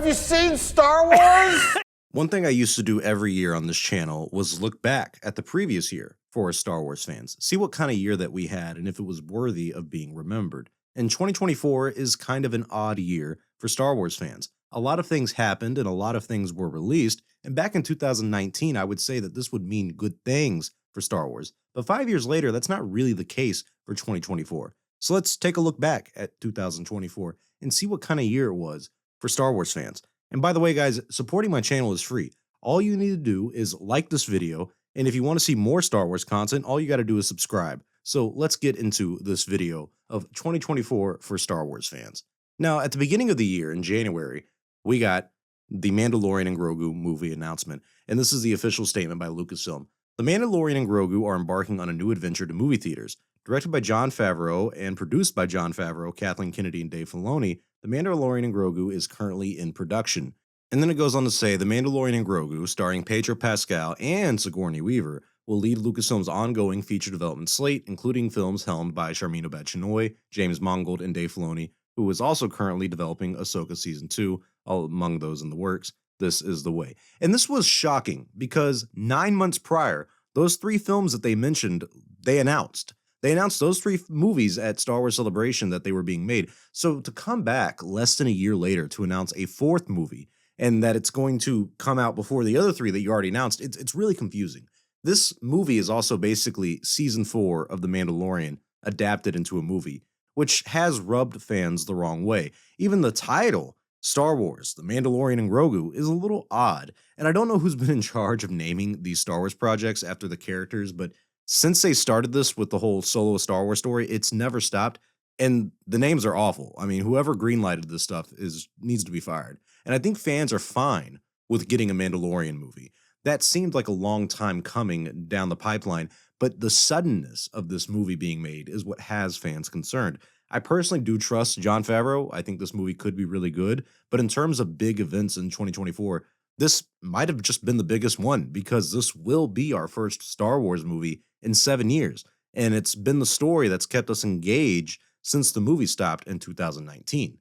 you seen Star Wars? One thing I used to do every year on this channel was look back at the previous year for us Star Wars fans, see what kind of year that we had and if it was worthy of being remembered. And 2024 is kind of an odd year for Star Wars fans. A lot of things happened and a lot of things were released, and back in 2019 I would say that this would mean good things for Star Wars. But 5 years later, that's not really the case for 2024. So let's take a look back at 2024 and see what kind of year it was for Star Wars fans. And by the way, guys, supporting my channel is free. All you need to do is like this video, and if you want to see more Star Wars content, all you got to do is subscribe. So let's get into this video of 2024 for Star Wars fans. Now, at the beginning of the year, in January, we got the Mandalorian and Grogu movie announcement, and this is the official statement by Lucasfilm. The Mandalorian and Grogu are embarking on a new adventure to movie theaters. Directed by Jon Favreau and produced by Jon Favreau, Kathleen Kennedy, and Dave Filoni, The Mandalorian and Grogu is currently in production. And then it goes on to say, The Mandalorian and Grogu, starring Pedro Pascal and Sigourney Weaver, will lead Lucasfilm's ongoing feature development slate, including films helmed by Sharmeen Obaid-Chinoy, James Mangold, and Dave Filoni, who is also currently developing Ahsoka Season 2, all among those in the works. This is the way. And this was shocking, because 9 months prior, those 3 films that they mentioned, they announced. They announced those 3 movies at Star Wars Celebration that they were being made. So to come back less than a year later to announce a 4th movie and that it's going to come out before the other 3 that you already announced, it's really confusing. This movie is also basically season 4 of The Mandalorian adapted into a movie, which has rubbed fans the wrong way. Even the title, Star Wars, The Mandalorian and Grogu, is a little odd. And I don't know who's been in charge of naming these Star Wars projects after the characters, but since they started this with the whole solo Star Wars story, it's never stopped, and the names are awful. I mean, whoever greenlighted this stuff needs to be fired. And I think fans are fine with getting a Mandalorian movie. That seemed like a long time coming down the pipeline, but the suddenness of this movie being made is what has fans concerned. I personally do trust Jon Favreau. I think this movie could be really good, but in terms of big events in 2024, this might have just been the biggest one, because this will be our first Star Wars movie in 7 years, and it's been the story that's kept us engaged since the movie stopped in 2019.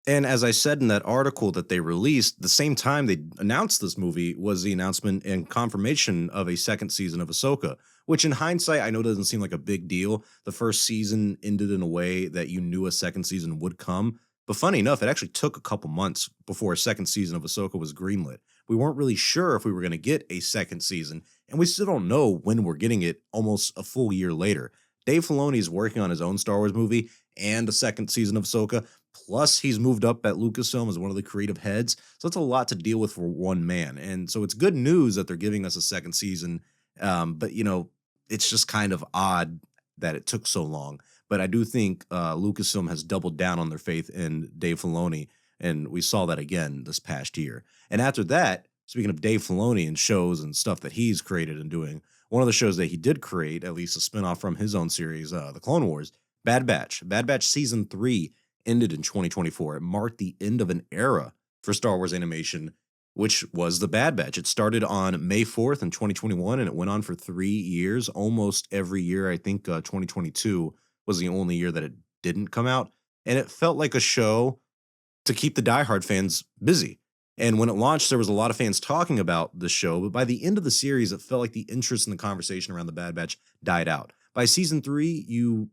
And as I said in that article that they released, the same time they announced this movie was the announcement and confirmation of a 2nd season of Ahsoka, which in hindsight I know doesn't seem like a big deal. The first season ended in a way that you knew a 2nd season would come, but funny enough, it actually took a couple months before a 2nd season of Ahsoka was greenlit. We weren't really sure if we were going to get a 2nd season, and we still don't know when we're getting it almost a full year later. Dave Filoni is working on his own Star Wars movie and a 2nd season of Ahsoka, plus he's moved up at Lucasfilm as one of the creative heads, so it's a lot to deal with for one man. And so it's good news that they're giving us a 2nd season, but you know, it's just kind of odd that it took so long. But I do think Lucasfilm has doubled down on their faith in Dave Filoni, and we saw that again this past year. And after that, speaking of Dave Filoni and shows and stuff that he's created and doing, one of the shows that he did create, at least a spinoff from his own series, The Clone Wars, Bad Batch. Bad Batch Season 3 ended in 2024. It marked the end of an era for Star Wars animation, which was The Bad Batch. It started on May 4th in 2021, and it went on for 3 years, almost every year. I think 2022 was the only year that it didn't come out. And it felt like a show to keep the diehard fans busy. And when it launched, there was a lot of fans talking about the show, but by the end of the series, it felt like the interest in the conversation around the Bad Batch died out. By season 3, you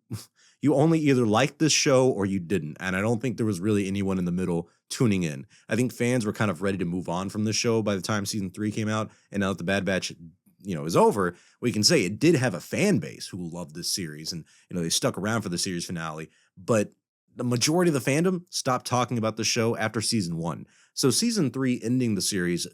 only either liked this show or you didn't, and I don't think there was really anyone in the middle tuning in. I think fans were kind of ready to move on from the show by the time season 3 came out, and now that the Bad Batch, is over, we can say it did have a fan base who loved this series, and they stuck around for the series finale, but the majority of the fandom stopped talking about the show after season 1. So season 3 ending the series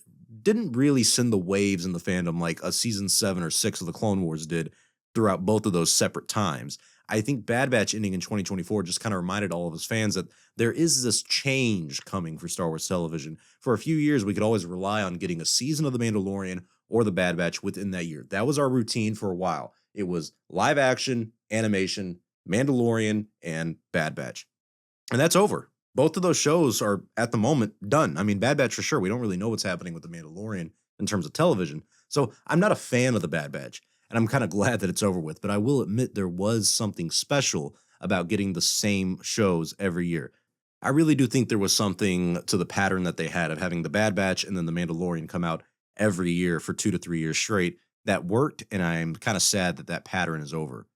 didn't really send the waves in the fandom like a season 7 or 6 of the Clone Wars did throughout both of those separate times. I think Bad Batch ending in 2024 just kind of reminded all of us fans that there is this change coming for Star Wars television. For a few years, we could always rely on getting a season of The Mandalorian or The Bad Batch within that year. That was our routine for a while. It was live action, animation, Mandalorian, and Bad Batch. And that's over. Both of those shows are, at the moment, done. I mean, Bad Batch for sure. We don't really know what's happening with The Mandalorian in terms of television. So I'm not a fan of The Bad Batch, and I'm kind of glad that it's over with. But I will admit there was something special about getting the same shows every year. I really do think there was something to the pattern that they had of having the Bad Batch and then the Mandalorian come out every year for 2 to 3 years straight. That worked, and I'm kind of sad that that pattern is over.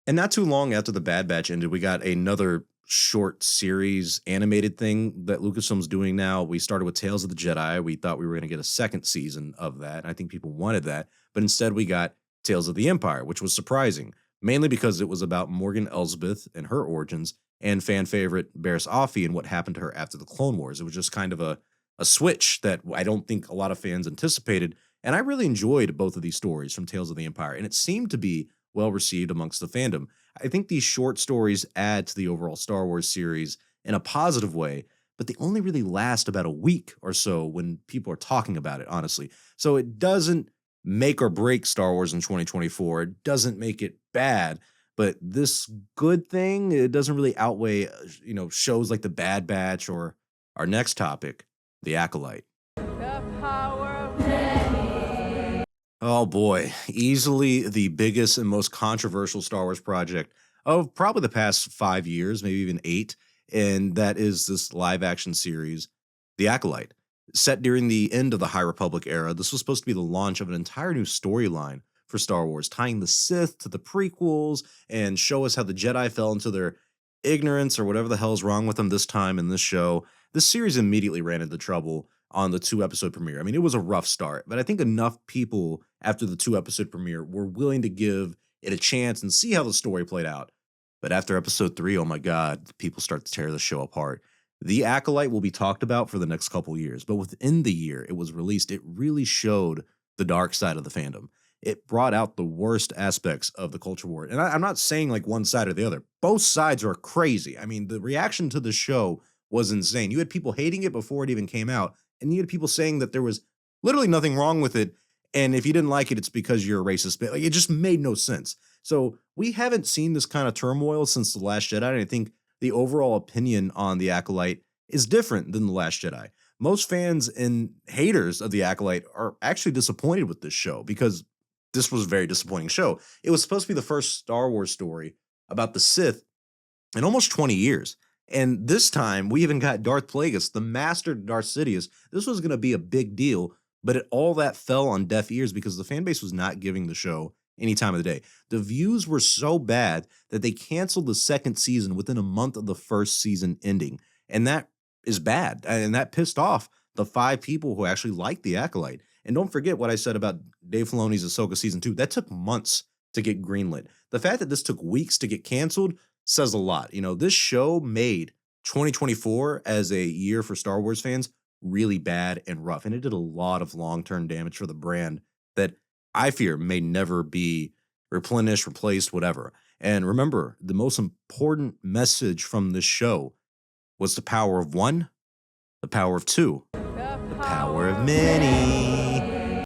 And not too long after the Bad Batch ended, we got another short series animated thing that Lucasfilm's doing now. We started with Tales of the Jedi. We thought we were going to get a second season of that. And I think people wanted that. But instead, we got Tales of the Empire, which was surprising, mainly because it was about Morgan Elsbeth and her origins and fan favorite Barriss Offee and what happened to her after the Clone Wars. It was just kind of a switch that I don't think a lot of fans anticipated. And I really enjoyed both of these stories from Tales of the Empire. And it seemed to be well received amongst the fandom. I think these short stories add to the overall Star Wars series in a positive way, but they only really last about a week or so when people are talking about it, honestly. So it doesn't make or break Star Wars in 2024. It doesn't make it bad, but this good thing, it doesn't really outweigh, shows like The Bad Batch or our next topic, The Acolyte. The power of many. Oh boy, easily the biggest and most controversial Star Wars project of probably the past 5 years, maybe even eight. And that is this live action series, The Acolyte. Set during the end of the High Republic era, this was supposed to be the launch of an entire new storyline for Star Wars, tying the Sith to the prequels and show us how the Jedi fell into their ignorance or whatever the hell's wrong with them this time in this show. This series immediately ran into trouble on the 2 episode premiere. I mean, it was a rough start, but I think enough people after the 2 episode premiere were willing to give it a chance and see how the story played out. But after episode 3, oh my God, people start to tear the show apart. The Acolyte will be talked about for the next couple years, but within the year it was released, it really showed the dark side of the fandom. It brought out the worst aspects of the culture war. And I'm not saying like one side or the other. Both sides are crazy. I mean, the reaction to the show was insane. You had people hating it before it even came out, and you had people saying that there was literally nothing wrong with it. And if you didn't like it, it's because you're a racist. Like, it just made no sense. So we haven't seen this kind of turmoil since The Last Jedi. And I think the overall opinion on The Acolyte is different than The Last Jedi. Most fans and haters of The Acolyte are actually disappointed with this show because this was a very disappointing show. It was supposed to be the first Star Wars story about the Sith in almost 20 years. And this time, we even got Darth Plagueis, the master Darth Sidious. This was going to be a big deal, but all that fell on deaf ears because the fan base was not giving the show any time of the day. The views were so bad that they canceled the second season within a month of the first season ending. And that is bad. And that pissed off the 5 people who actually liked The Acolyte. And don't forget what I said about Dave Filoni's Ahsoka Season 2. That took months to get greenlit. The fact that this took weeks to get canceled says a lot. This show made 2024 as a year for Star Wars fans really bad and rough. And it did a lot of long-term damage for the brand that I fear may never be replenished, replaced, whatever. And remember, the most important message from this show was the power of one, the power of two, the power of many.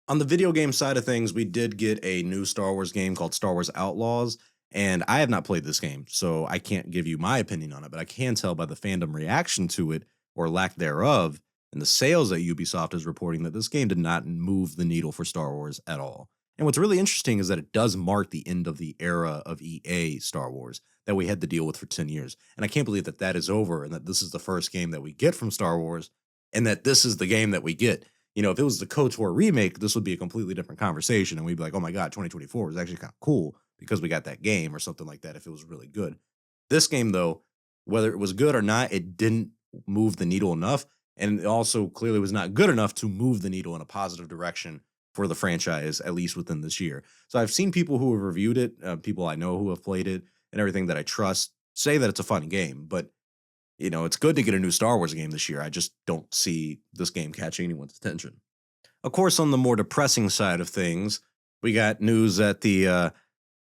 On the video game side of things, we did get a new Star Wars game called Star Wars Outlaws, and I have not played this game, so I can't give you my opinion on it, but I can tell by the fandom reaction to it, or lack thereof, and the sales that Ubisoft is reporting that this game did not move the needle for Star Wars at all. And what's really interesting is that it does mark the end of the era of EA Star Wars that we had to deal with for 10 years. And I can't believe that that is over and that this is the first game that we get from Star Wars and that this is the game that we get. If it was the KOTOR remake, this would be a completely different conversation. And we'd be like, oh my God, 2024 is actually kind of cool because we got that game or something like that if it was really good. This game, though, whether it was good or not, it didn't move the needle enough. And it also clearly was not good enough to move the needle in a positive direction for the franchise, at least within this year. So I've seen people who have reviewed it, people I know who have played it, and everything that I trust say that it's a fun game. But, it's good to get a new Star Wars game this year. I just don't see this game catching anyone's attention. Of course, on the more depressing side of things, we got news that the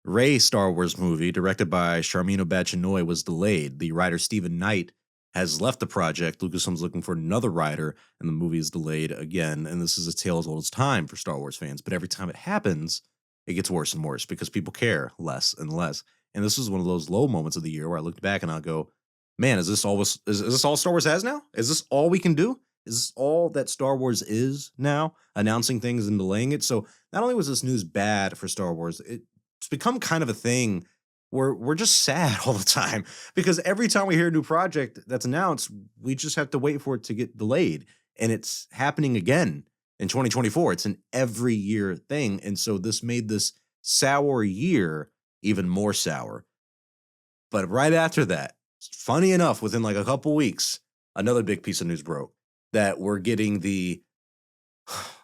Rey Star Wars movie, directed by Sharmeen Obaid-Chinoy, was delayed. The writer Stephen Knight has left the project. Lucasfilm's looking for another writer, and the movie is delayed again. And this is a tale as old as time for Star Wars fans. But every time it happens, it gets worse and worse because people care less and less. And this is one of those low moments of the year where I looked back and I'll go, man, is this all Star Wars has now? Is this all we can do? Is this all that Star Wars is now? Announcing things and delaying it. So not only was this news bad for Star Wars, it's become kind of a thing we're just sad all the time because every time we hear a new project that's announced, we just have to wait for it to get delayed. And it's happening again in 2024. It's an every year thing. And so this made this sour year even more sour. But right after that, funny enough, within like a couple weeks, another big piece of news broke that we're getting the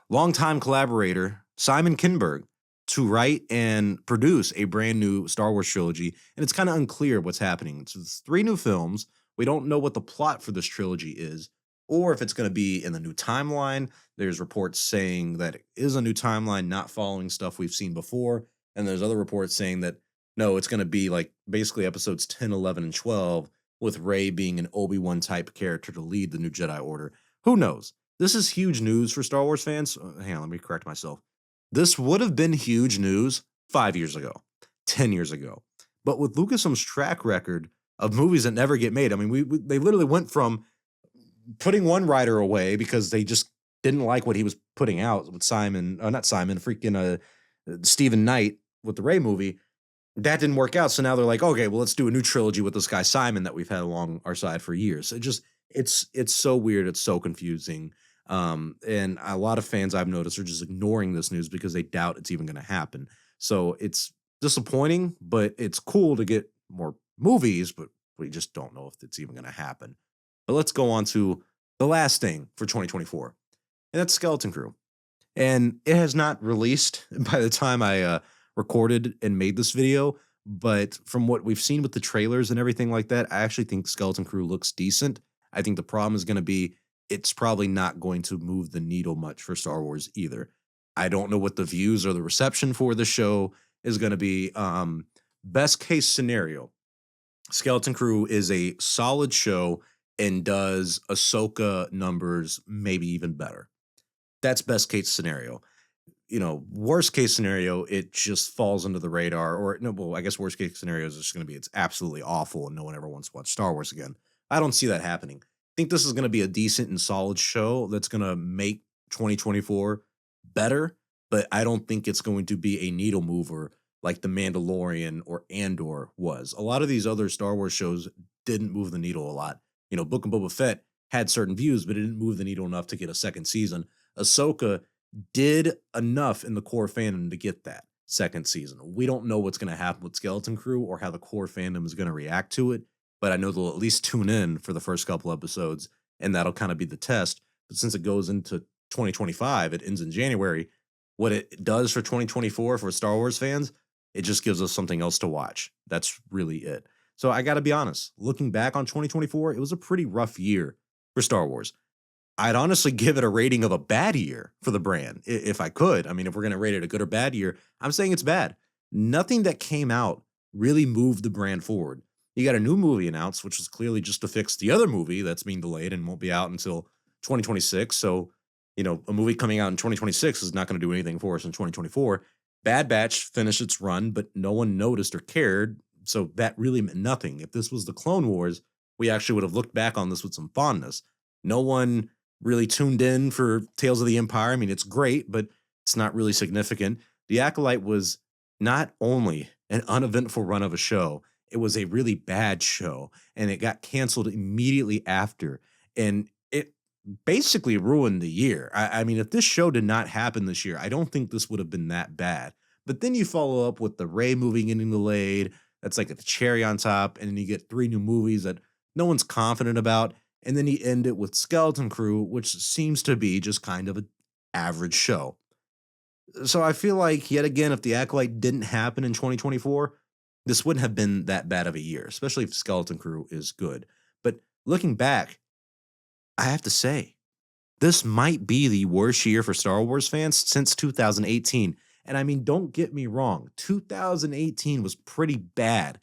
longtime collaborator, Simon Kinberg, to write and produce a brand new Star Wars trilogy. And it's kind of unclear what's happening. So it's 3 new films. We don't know what the plot for this trilogy is, or if it's going to be in the new timeline. There's reports saying that it is a new timeline, not following stuff we've seen before. And there's other reports saying that, no, it's going to be like basically episodes 10, 11, and 12, with Rey being an Obi-Wan type character to lead the new Jedi Order. Who knows? This is huge news for Star Wars fans. Hang on, let me correct myself. This would have been huge news 5 years ago, 10 years ago. But with Lucasfilm's track record of movies that never get made, I mean, they literally went from putting one writer away because they just didn't like what he was putting out with Stephen Knight with the Rey movie. That didn't work out. So now they're like, okay, well, let's do a new trilogy with this guy Simon that we've had along our side for years. It's so weird. It's so confusing. And a lot of fans I've noticed are just ignoring this news because they doubt it's even going to happen. So it's disappointing, but it's cool to get more movies, but we just don't know if it's even going to happen. But let's go on to the last thing for 2024, and that's Skeleton Crew. And it has not released by the time I recorded and made this video, but from what we've seen with the trailers and everything like that, I actually think Skeleton Crew looks decent. I think the problem is going to be it's probably not going to move the needle much for Star Wars either. I don't know what the views or the reception for the show is going to be. Best case scenario, Skeleton Crew is a solid show and does Ahsoka numbers maybe even better. That's best case scenario. Worst case scenario, it just falls under the radar. Or no, well, I guess worst case scenario is just going to be it's absolutely awful and no one ever wants to watch Star Wars again. I don't see that happening. I think this is going to be a decent and solid show that's going to make 2024 better, but I don't think it's going to be a needle mover like The Mandalorian or Andor was. A lot of these other Star Wars shows didn't move the needle a lot. Book of Boba Fett had certain views, but it didn't move the needle enough to get a second season. Ahsoka did enough in the core fandom to get that second season. We don't know what's going to happen with Skeleton Crew or how the core fandom is going to react to it, but I know they'll at least tune in for the first couple episodes, and that'll kind of be the test. But since it goes into 2025, it ends in January, what it does for 2024 for Star Wars fans, it just gives us something else to watch. That's really it. So I got to be honest, looking back on 2024, it was a pretty rough year for Star Wars. I'd honestly give it a rating of a bad year for the brand, if I could. I mean, if we're going to rate it a good or bad year, I'm saying it's bad. Nothing that came out really moved the brand forward. You got a new movie announced, which was clearly just to fix the other movie that's being delayed and won't be out until 2026. So, a movie coming out in 2026 is not going to do anything for us in 2024. Bad Batch finished its run, but no one noticed or cared. So that really meant nothing. If this was the Clone Wars, we actually would have looked back on this with some fondness. No one really tuned in for Tales of the Empire. I mean, it's great, but it's not really significant. The Acolyte was not only an uneventful run of a show, it was a really bad show, and it got canceled immediately after, and it basically ruined the year. I mean, if this show did not happen this year, I don't think this would have been that bad. But then you follow up with the Rey movie getting delayed. That's like the cherry on top, and then you get 3 new movies that no one's confident about, and then you end it with Skeleton Crew, which seems to be just kind of an average show. So I feel like, yet again, if The Acolyte didn't happen in 2024, this wouldn't have been that bad of a year, especially if Skeleton Crew is good. But looking back, I have to say, this might be the worst year for Star Wars fans since 2018. And I mean, don't get me wrong, 2018 was pretty bad,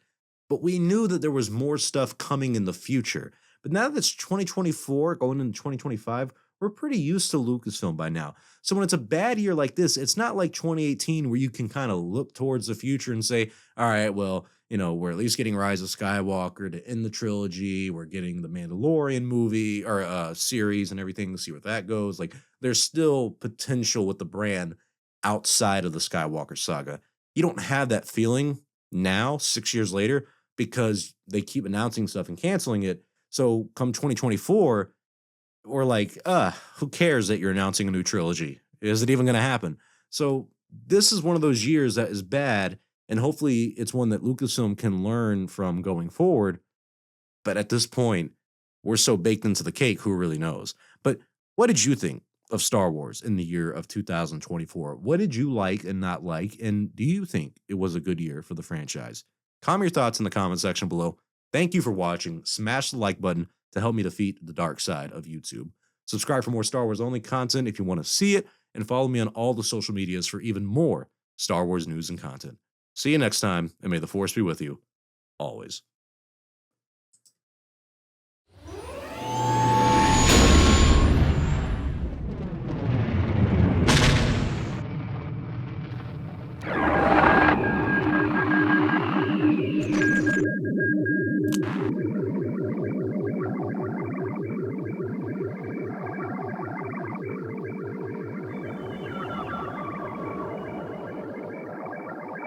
but we knew that there was more stuff coming in the future. But now that it's 2024, going into 2025, we're pretty used to Lucasfilm by now. So when it's a bad year like this, it's not like 2018 where you can kind of look towards the future and say, all right, well, we're at least getting Rise of Skywalker to end the trilogy. We're getting the Mandalorian movie or series and everything to see where that goes. Like, there's still potential with the brand outside of the Skywalker saga. You don't have that feeling now, 6 years later, because they keep announcing stuff and canceling it. So come 2024, we're like, who cares that you're announcing a new trilogy? Is it even going to happen? So this is one of those years that is bad, and hopefully it's one that Lucasfilm can learn from going forward. But at this point, we're so baked into the cake, who really knows? But what did you think of Star Wars in the year of 2024? What did you like and not like? And do you think it was a good year for the franchise? Comment your thoughts in the comment section below. Thank you for watching. Smash the like button to help me defeat the dark side of YouTube. Subscribe for more Star Wars only content if you want to see it, and follow me on all the social medias for even more Star Wars news and content. See you next time, and may the Force be with you always.